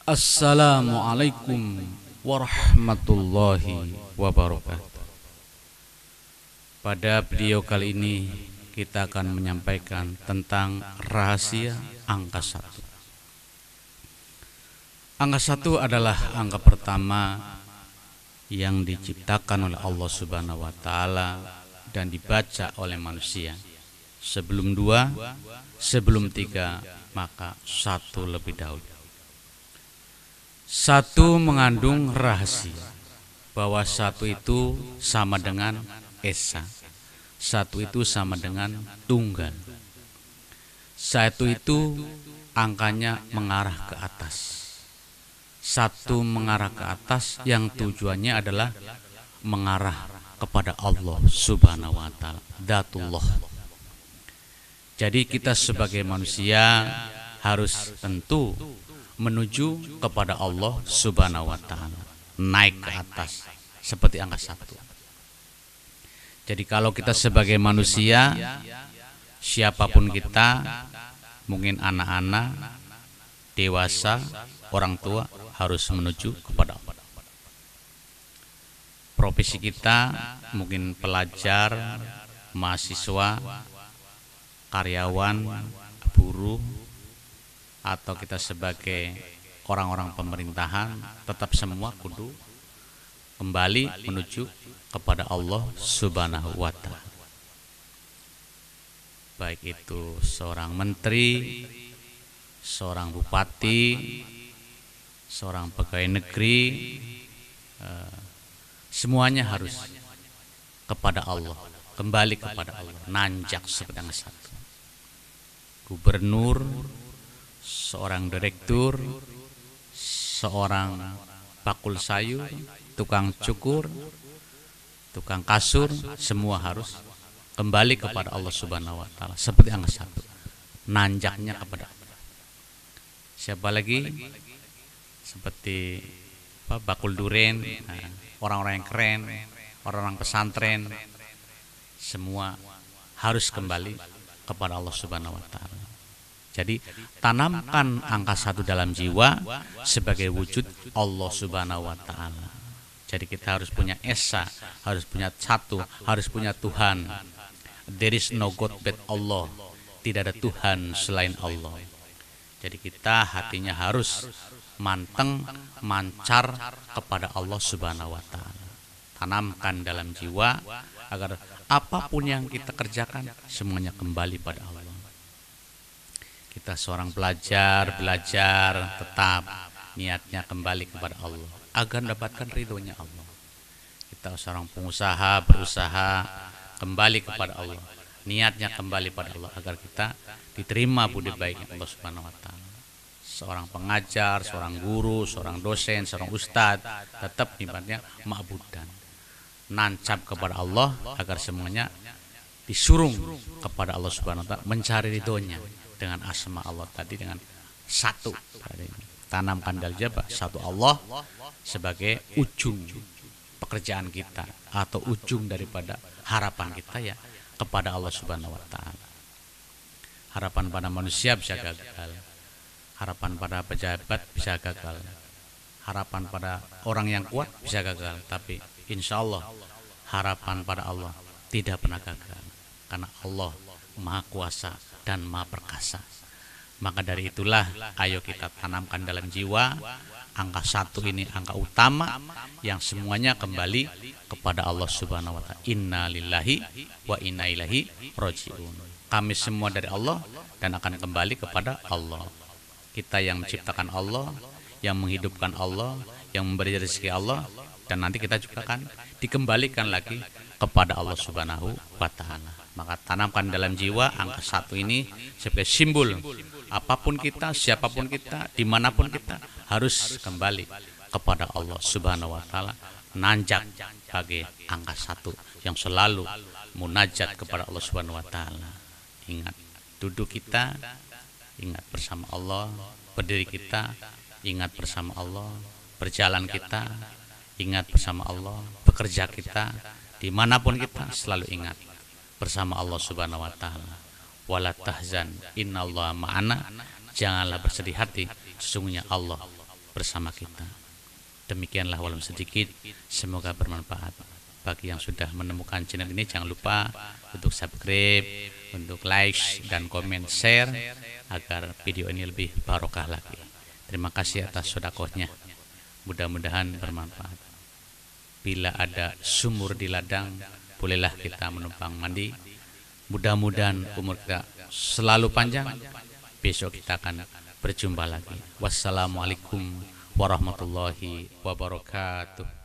Assalamualaikum warahmatullahi wabarakatuh. Pada video kali ini kita akan menyampaikan tentang rahasia angka 1. Angka 1 adalah angka pertama yang diciptakan oleh Allah Subhanahu wa taala dan dibaca oleh manusia. Sebelum 2, sebelum 3, maka 1 lebih dahulu. 1 mengandung rahasia bahwa 1 itu sama dengan esa. 1 itu sama dengan tunggal. 1 itu angkanya mengarah ke atas. 1 mengarah ke atas yang tujuannya adalah mengarah kepada Allah Subhanahu wa taala, Dzatullah. Jadi kita sebagai manusia harus tentu menuju kepada Allah Subhanahu wa taala, naik ke atas seperti angka 1. Jadi kalau kita sebagai manusia, siapapun kita, mungkin anak-anak, dewasa, orang tua, harus menuju kepada Allah. Profesi kita mungkin pelajar, mahasiswa, karyawan, buruh, atau kita sebagai orang-orang pemerintahan, tetap semua kudu kembali menuju kepada Allah Subhanahu wa taala. Baik itu seorang menteri, seorang bupati, seorang pegawai negeri, semuanya harus kepada Allah, kembali kepada Allah, nanjak seperti angka 1. Gubernur, seorang direktur, seorang bakul sayur, tukang cukur, tukang kasur, semua harus kembali kepada Allah Subhanahu wa taala seperti angka 1, nanjaknya kepada Allah. Siapa lagi? Seperti bakul duren, orang-orang yang keren, orang-orang pesantren, semua harus kembali kepada Allah Subhanahu wa taala. Jadi tanamkan angka 1 dalam jiwa sebagai wujud Allah Subhanahu wa taala. Jadi kita harus punya esa, harus punya 1, harus punya Tuhan. There is no God but Allah. Tidak ada Tuhan selain Allah. Jadi kita hatinya harus manteng, mancar kepada Allah Subhanahu wa taala. Tanamkan dalam jiwa agar apapun yang kita kerjakan semuanya kembali pada Allah. Kita seorang belajar tetap niatnya kembali kepada Allah agar mendapatkan ridhonya Allah. Kita seorang pengusaha berusaha kembali kepada Allah, niatnya kembali pada Allah agar kita diterima budi baik Allah Subhanahu wa taala. Seorang pengajar, seorang guru, seorang dosen, seorang ustadz tetap niatnya ma'budan, nancap kepada Allah agar semuanya disurung kepada Allah Subhanahu wa taala, mencari ridhonya dengan asma Allah tadi, dengan 1. Tanamkan dalam jiwa 1 Allah sebagai ujung pekerjaan kita atau ujung daripada harapan kita ya kepada Allah Subhanahu wa taala. Harapan pada manusia bisa gagal, harapan pada pejabat bisa gagal, harapan pada orang yang kuat bisa gagal, tapi insya Allah harapan pada Allah tidak pernah gagal, karena Allah Maha Kuasa dan Maha Perkasa. Maka dari itulah ayo kita tanamkan dalam jiwa angka 1 ini, angka utama yang semuanya kembali kepada Allah Subhanahu wa taala. Inna lillahi wa inna ilaihi rajiun. Kami semua dari Allah dan akan kembali kepada Allah. Kita yang menciptakan Allah, yang menghidupkan Allah, yang memberi rezeki Allah, dan nanti kita juga akan dikembalikan lagi kepada Allah Subhanahu wa taala. Maka tanamkan dalam jiwa angka 1 ini sebagai simbol apapun kita, siapapun kita, dimanapun kita harus kembali kepada Allah Subhanahu wa taala, nanjak bagi angka 1 yang selalu munajat kepada Allah Subhanahu wa taala. Ingat duduk kita, ingat bersama Allah, berdiri kita, ingat bersama Allah, berjalan kita, ingat bersama Allah, bekerja kita, dimanapun kita selalu ingat bersama Allah Subhanahu wa taala. Wala tahzan innallaha ma'ana, janganlah bersedih hati, sesungguhnya Allah bersama kita. Demikianlah walau sedikit, semoga bermanfaat. Bagi yang sudah menemukan channel ini, jangan lupa untuk subscribe, untuk like dan komen, share agar video ini lebih barokah lagi. Terima kasih atas sedekahnya. Mudah-mudahan bermanfaat. Bila ada sumur di ladang, bolehlah kita menumpang mandi. Mudah-mudahan umur kita selalu panjang. Besok kita akan berjumpa lagi. Wassalamualaikum warahmatullahi wabarakatuh.